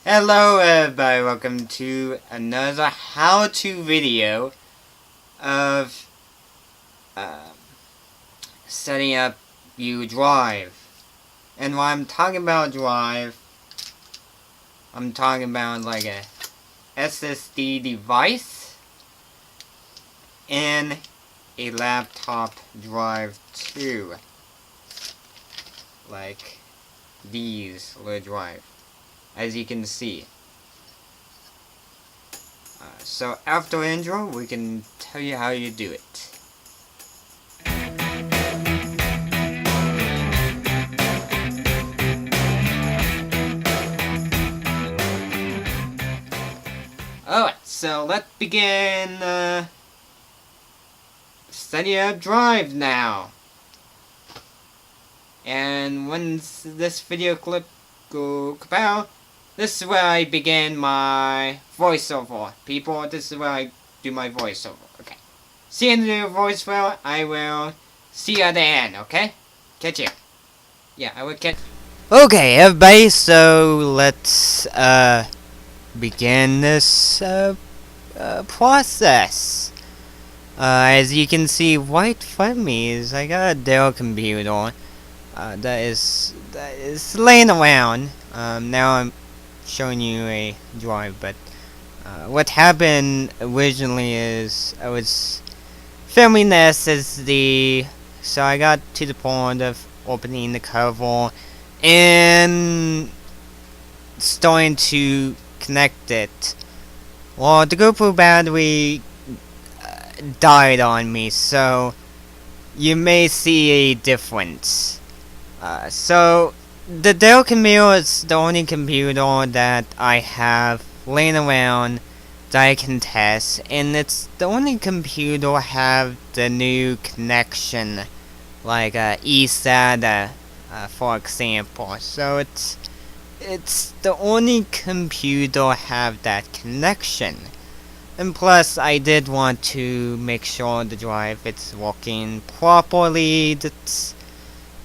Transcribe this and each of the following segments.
Hello everybody, welcome to another how-to video of setting up your drive. And when I'm talking about drive, I'm talking about like a SSD device and a laptop drive too. Like these little drive, as you can see. So after the intro, we can tell you how you do it. Alright, so let's begin setting up drive now. And once this video clip go kapow, this is where I begin my voiceover. People, this is where I do my voiceover. Okay. See you in the new voiceover. I will see you at the end, okay? Catch you. Yeah, I will catch. Okay, everybody, so let's begin this process. As you can see right from me is I got a Dell computer that is laying around. Now I'm showing you a drive, but what happened originally is I was filming the SSD, so I got to the point of opening the cover and starting to connect it. Well, the GoPro battery died on me, so you may see a difference. So the Dell computer is the only computer that I have laying around that I can test, and it's the only computer I have the new connection, like eSATA, for example. So it's the only computer I have that connection. And plus, I did want to make sure the drive it's working properly.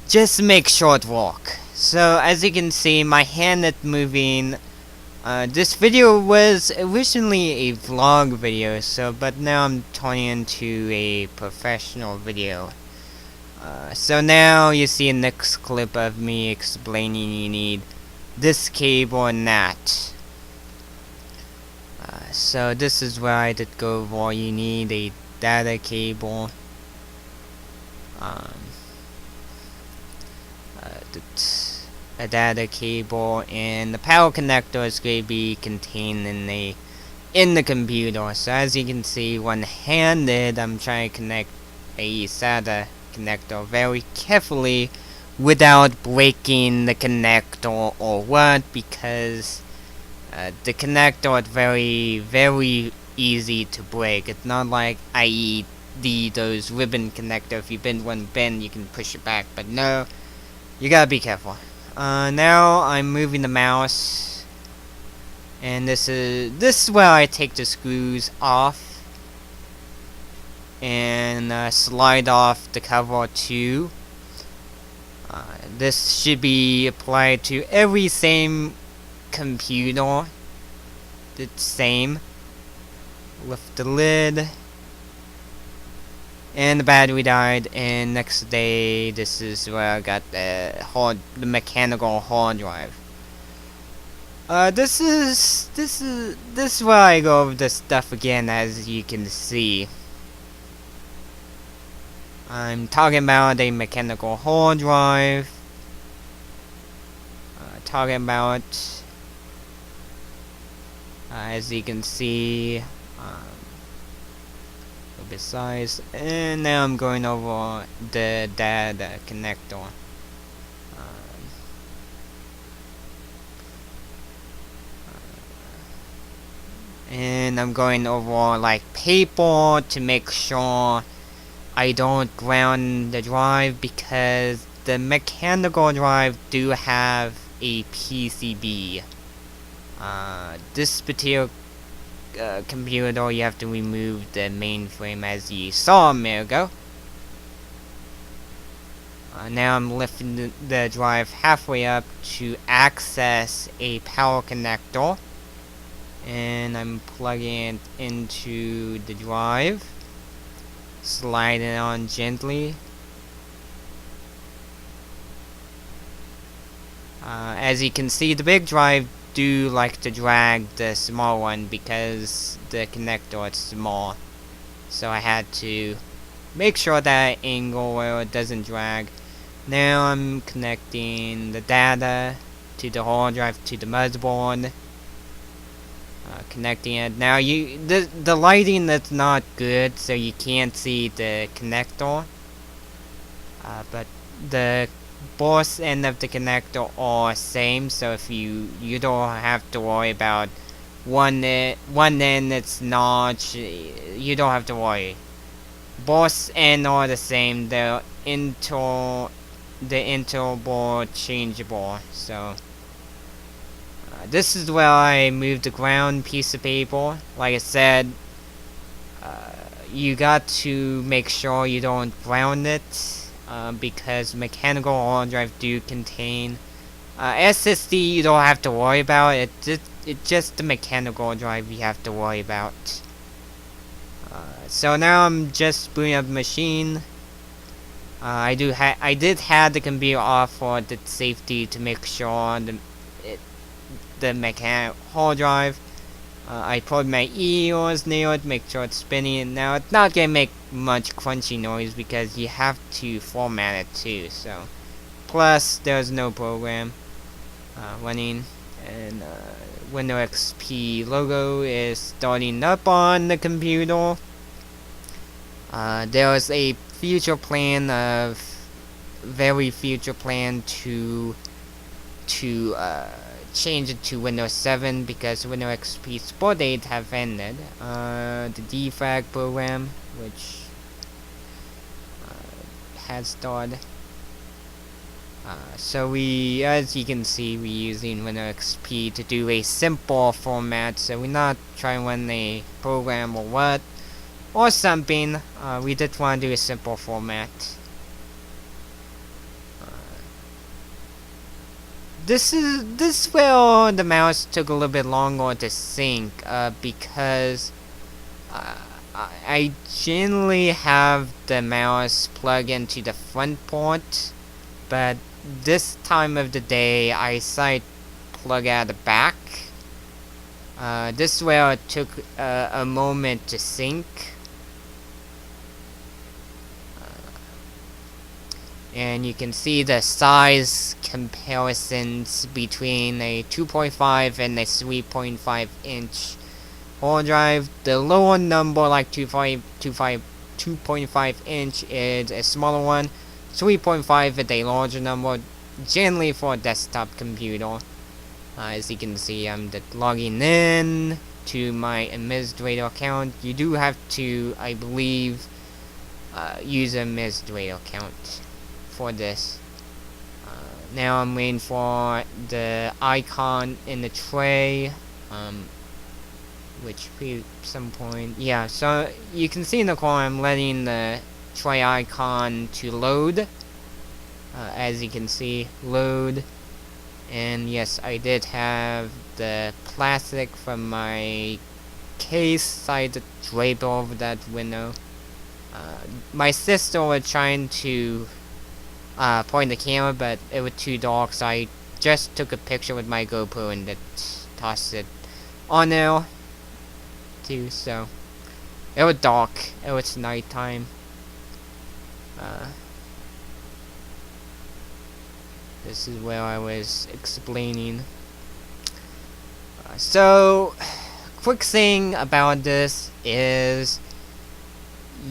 Just make sure it work. So as you can see, my hand is moving. This video was originally a vlog video, but now I'm turning into a professional video. So now you see a next clip of me explaining you need this cable and that. So this is where I did go over. You need a data cable. A data cable, and the power connector is going to be contained in the computer. So as you can see, one-handed, I'm trying to connect a SATA connector very carefully without breaking the connector or what, because the connector is very easy to break. It's not like those ribbon connector. If you bend one bend, you can push it back, but no, you gotta be careful. Now I'm moving the mouse, and this is where I take the screws off and slide off the cover too. This should be applied to every same computer. It's same. Lift the lid. And the battery died, and next day this is where I got the mechanical hard drive. This is where I go over this stuff again, as you can see. I'm talking about a mechanical hard drive. Talking about, as you can see, size, and now I'm going over the data connector. And I'm going over like paper to make sure I don't ground the drive, because the mechanical drive do have a PCB. This particular computer, you have to remove the mainframe, as you saw a minute ago. Now I'm lifting the drive halfway up to access a power connector, and I'm plugging it into the drive, slide it on gently. As you can see, the big drive do like to drag the small one because the connector is small, so I had to make sure that angle where it doesn't drag. Now I'm connecting the data to the hard drive to the motherboard. Connecting it. Now the lighting is not good, so you can't see the connector. But the both end of the connector are same, so if you don't have to worry about one end it's not. You don't have to worry. Both ends are the same. The Intel board changeable. So this is where I moved the ground piece of paper. Like I said, you got to make sure you don't ground it, because mechanical hard drive do contain SSD. You don't have to worry about it. It's just the mechanical drive you have to worry about. So now I'm just booting up the machine. I did have the computer off for the safety to make sure the mechanical hard drive. I put my ears near it, make sure it's spinning. Now it's not gonna make much crunchy noise because you have to format it too. So, plus there's no program running, and Windows XP logo is starting up on the computer. There's a future plan very future plan to change it to Windows 7 because Windows XP support date have ended. The defrag program, which has started. So as you can see, we're using Windows XP to do a simple format. So we're not trying to run a program or something. We just want to do a simple format. This where the mouse took a little bit longer to sync, because I generally have the mouse plug into the front port, but this time of the day I decided plug out the back. This is where it took a moment to sync. And you can see the size comparisons between a 2.5 and a 3.5 inch hard drive. The lower number, like 2.5 inch, is a smaller one. 3.5 is a larger number, generally for a desktop computer. As you can see, I'm logging in to my administrator account. You do have to, I believe, use an administrator account for this. Now I'm waiting for the icon in the tray, which at some point, yeah, so you can see in the corner I'm letting the tray icon to load. As you can see, load. And yes, I did have the plastic from my case, so I had to drape over that window. My sister was trying to point the camera, but it was too dark, so I just took a picture with my GoPro and tossed it on there too. So it was dark, it was nighttime. This is where I was explaining. So quick thing about this is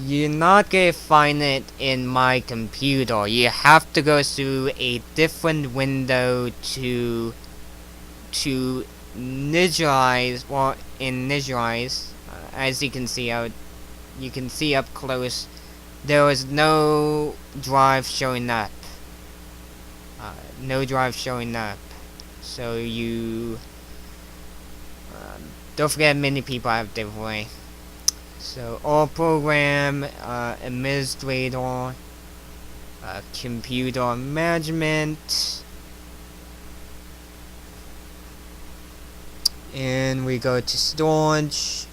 you're not gonna find it in my computer. You have to go through a different window to initialize, or initialize. As you can see you can see up close, there was no drive showing up. No drive showing up. So you don't forget, many people have different way. So all program administrator, computer management, and we go to storage,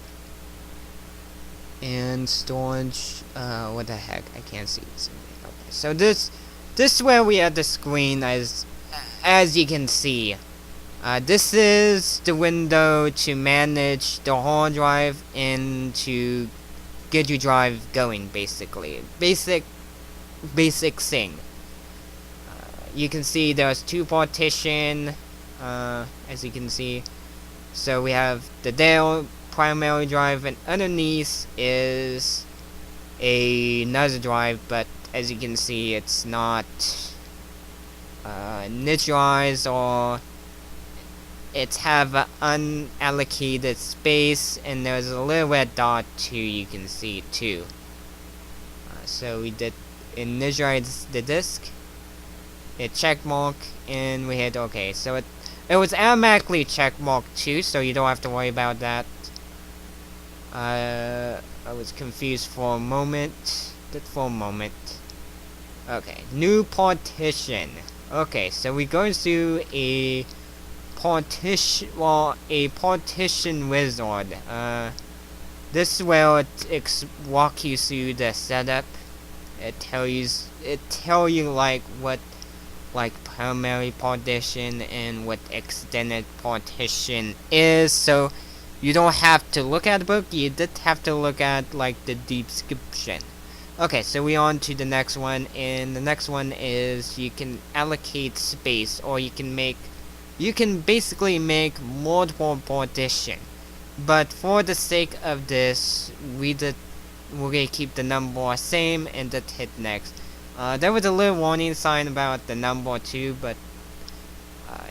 and storage, what the heck, I can't see this. Okay, so this is where we have the screen, as you can see. This is the window to manage the hard drive and to get your drive going, basically. Basic thing. You can see there's two partition, as you can see. So we have the Dell primary drive, and underneath is another drive, but as you can see, it's not initialized, or it's have an unallocated space, and there's a little red dot too, you can see too. So we did initialize the disk, hit check mark, and we hit OK. So it was automatically check marked too, so you don't have to worry about that. I was confused for a moment. Okay, new partition. Okay, so we're going through a partition wizard. This is where it walk you through the setup. It tell you like what primary partition and what extended partition is, so you don't have to look at the book, you did have to look at like the description. Okay, so we on to the next one, and the next one is you can allocate space, or you can basically make multiple partition. But for the sake of this, we're gonna keep the number same and just hit next. There was a little warning sign about the number too, but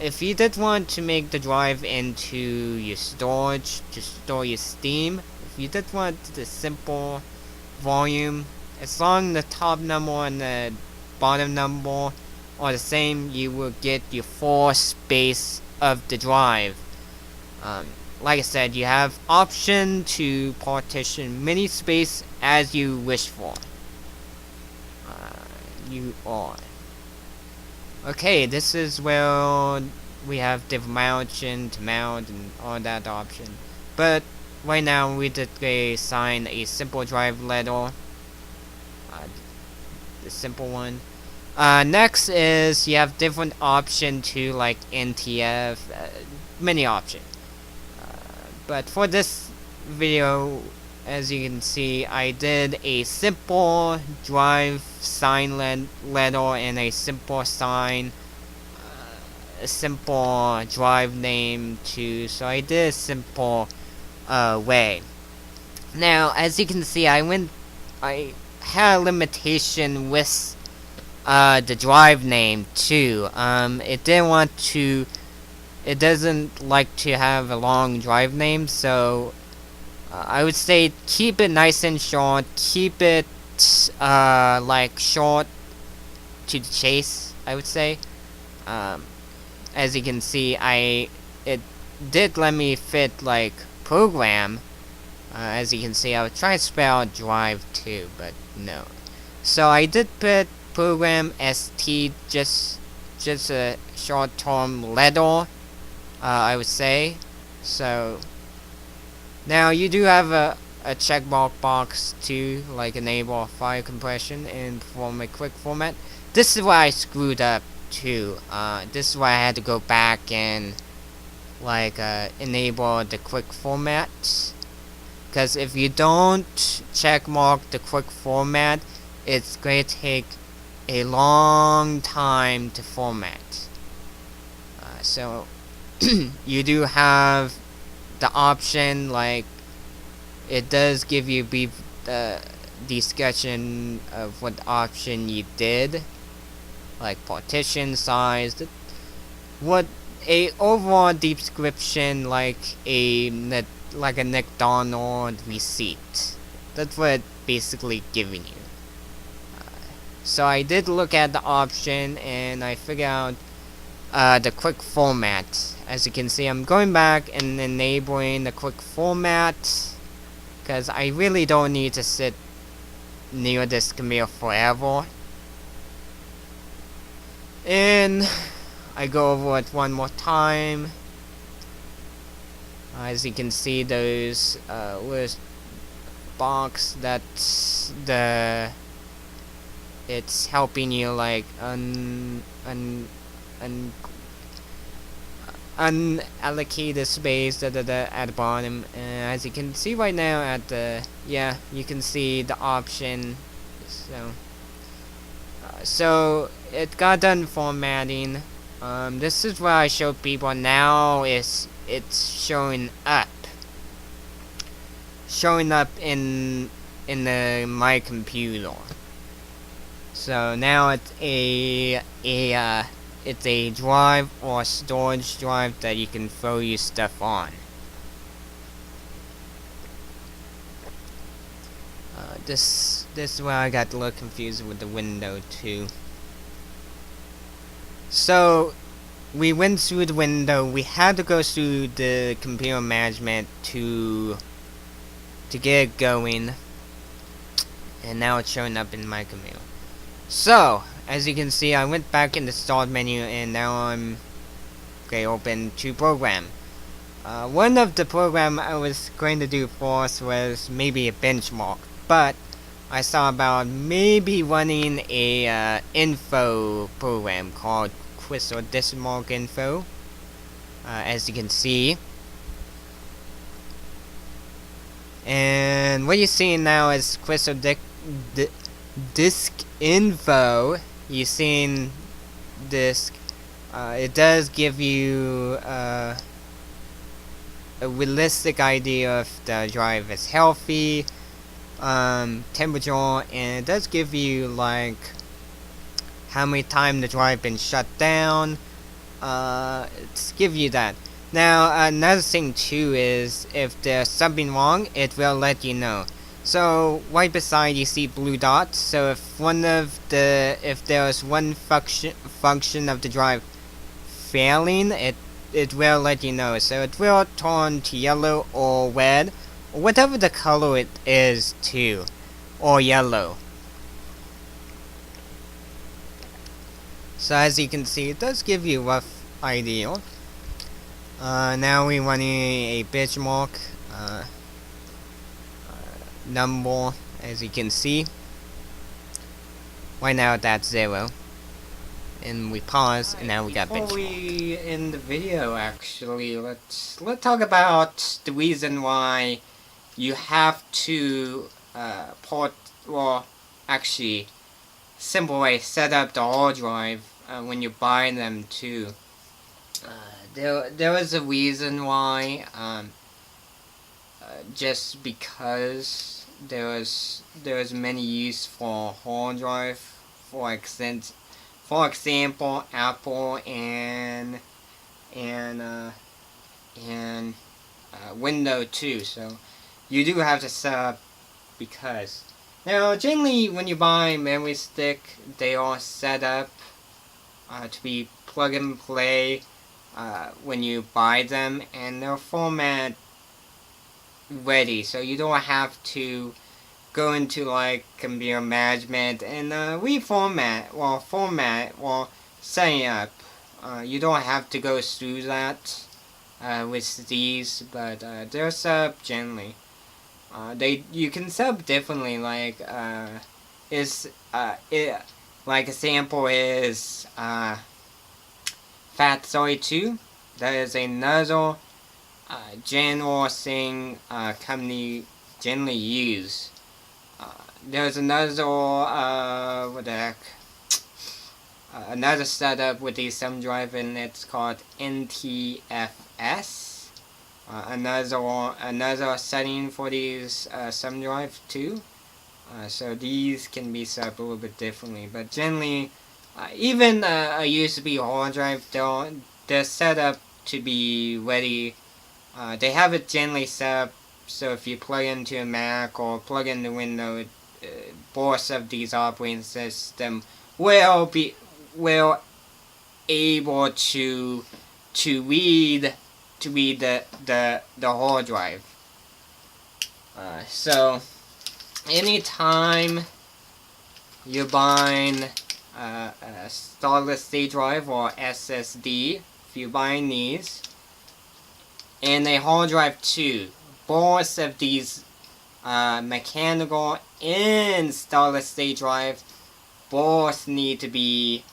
if you did want to make the drive into your storage to store your Steam, if you did want the simple volume, as long as the top number and the bottom number are the same, you will get your full space of the drive. Like I said, you have option to partition many space as you wish for. Okay, this is where we have different mountain to mount and all that option. But right now we did assign a simple drive letter. The simple one. Next is you have different option to like NTF, many option. But for this video, as you can see, I did a simple drive sign letter and a simple sign, a simple drive name too. So I did a simple way. Now, as you can see, I had a limitation with the drive name too. It doesn't like to have a long drive name, so I would say keep it nice and short. Keep it like short to the chase, I would say. As you can see, it did let me fit like program. As you can see, I would try to spell drive too, but no. So I did put program ST, just a short term letter, I would say. So now you do have a checkmark box to like enable file compression and perform a quick format. This is why I screwed up too. This is why I had to go back and like enable the quick format. Because if you don't checkmark the quick format, it's going to take a long time to format. So you do have the option, like it does give you brief discussion of what option you did, like partition size, what a overall description, like a McDonald's receipt. That's what it's basically giving you. So I did look at the option and I figured out the quick format. As you can see, I'm going back and enabling the quick format because I really don't need to sit near this computer forever. And I go over it one more time. As you can see, those list box, that's it's helping you like unallocated space at the bottom. As you can see right now at the you can see the option. So it got done formatting. This is what I showed people. Now it's showing up in my computer. So now it's it's a drive or storage drive that you can throw your stuff on. This is where I got a little confused with the window too. So we went through the window. We had to go through the computer management to get it going, and now it's showing up in my computer. So as you can see, I went back in the start menu, and now I'm open to program. One of the program I was going to do first was maybe a benchmark, but I saw about maybe running a info program called Crystal Decimal Info. As you can see, and what you're seeing now is Crystal Disk Info. You're seeing disk. It does give you a realistic idea if the drive is healthy, temperature, and it does give you like how many times the drive been shut down. It's give you that. Now another thing too is if there's something wrong, it will let you know. So right beside you see blue dots. So if there's one function of the drive failing, it will let you know. So it will turn to yellow or red, or whatever the color it is too, or yellow. So as you can see, it does give you a rough idea. Now we're running a benchmark number, as you can see. Right now that's 0. And we pause, and now we got benchmark. Before we end the video, actually, let's talk about the reason why you have to simple way, set up the hard drive when you buy them too. There was a reason why, just because there was many use for hard drive. For example, Apple and Windows too. So you do have to set up because. Now, generally, when you buy memory stick, they are set up to be plug and play when you buy them, and they're format ready, so you don't have to go into like computer management and reformat or setting up. You don't have to go through that with these, but they're set up generally. You can set up differently. Like like example is FAT32. That is another general thing company generally use. There's another what the heck? Another setup with the thumb drive, and it's called NTFS. Another setting for these thumb drive too. So these can be set up a little bit differently, but generally, even a USB hard drive, they're set up to be ready. They have it generally set up so if you plug into a Mac or plug into Windows, both of these operating systems will able to read the hard drive. So anytime you're buying solid state drive or SSD if you buy these, and a hard drive too. Both of these mechanical and solid state drive both need to be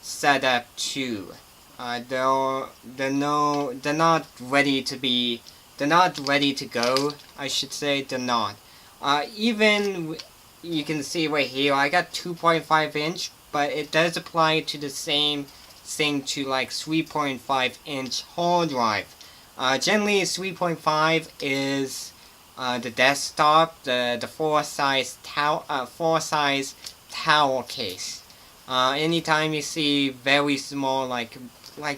set up too. They're not ready to go. I should say they're not. Even you can see right here, I got 2.5 inch, but it does apply to the same thing to like 3.5 inch hard drive. Generally 3.5 is the desktop, the four size tower case. Anytime you see very small, like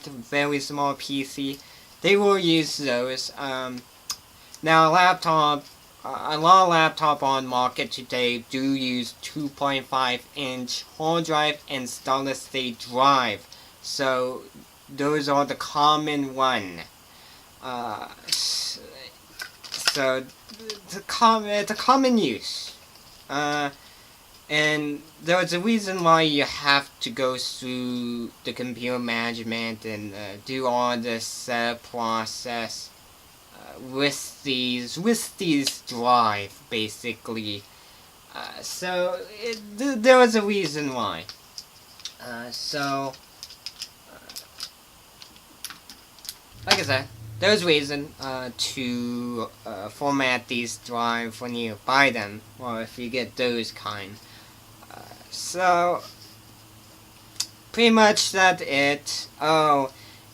very small PC, they will use those. Now a lot of laptop on market today do use 2.5 inch hard drive and solid state drive. So those are the common one. So the common use. And there's a reason why you have to go through the computer management and do all this process with these drive basically. So there was a reason why. Like I said, there's reason to format these drives when you buy them, or if you get those kind. So pretty much that's it. Oh,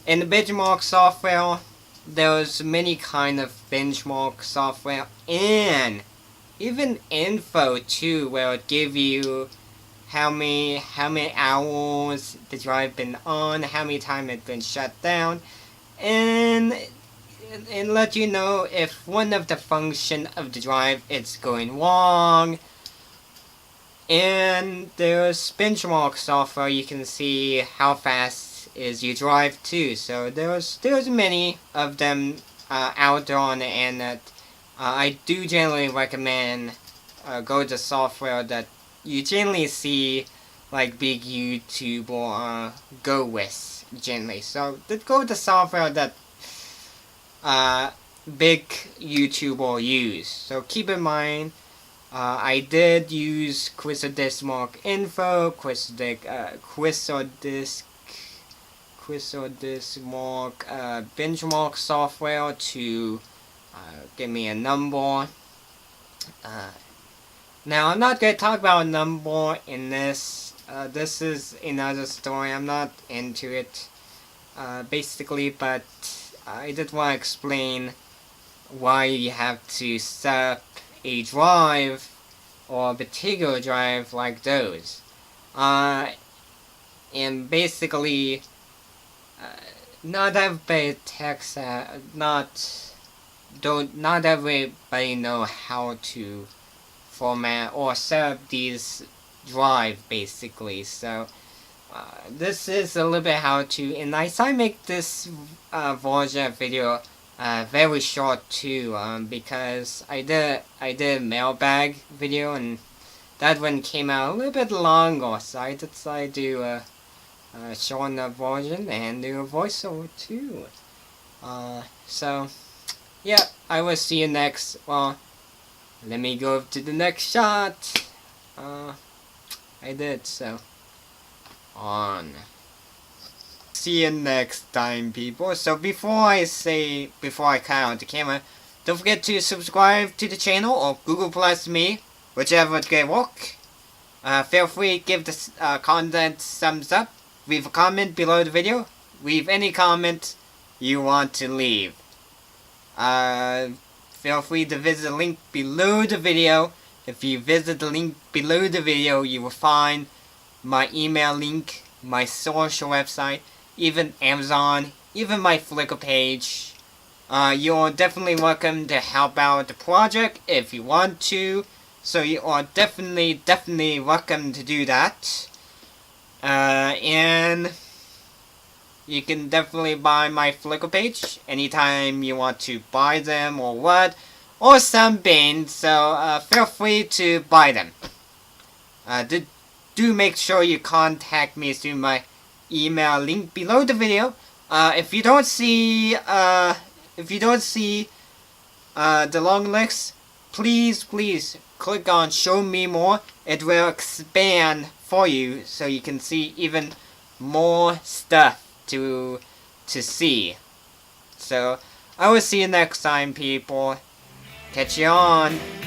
in the benchmark software, there's many kind of benchmark software and even info too, where it give you how many hours the drive been on, how many time it's been shut down, and let you know if one of the function of the drive is going wrong. And there's benchmark software, you can see how fast is your drive too. So there's many of them out there on the internet. I do generally recommend go to software that you generally see like big YouTube or go with generally. So go to software that big YouTuber use. So keep in mind, I did use Quizodisk Mark Info, Quizodisk Mark benchmark software to give me a number. Now I'm not going to talk about a number in this. This is another story. I'm not into it basically, but I did want to explain why you have to set up a drive or a particular drive like those. And basically, not everybody not everybody know how to format or set up these drive basically. So this is a little bit how to, and I try to make this version of video very short too, because I did a mailbag video and that one came out a little bit longer, so I decided to do a shorter version and do a voiceover too. So yeah, I will see you next. Well, let me go to the next shot. I did so. On. See you next time, people. So before I cut out the camera, don't forget to subscribe to the channel or Google Plus me, whichever can work. Feel free to give this content thumbs up. Leave a comment below the video. Leave any comment you want to leave. Feel free to visit the link below the video. If you visit the link below the video, you will find my email link, my social website, even Amazon, even my Flickr page. You're definitely welcome to help out the project if you want to. So you are definitely welcome to do that. And you can definitely buy my Flickr page anytime you want to buy them or what, or something. So feel free to buy them. do make sure you contact me through my email link below the video. If you don't see the long list, please click on show me more. It will expand for you so you can see even more stuff to see. So I will see you next time, people. Catch you on.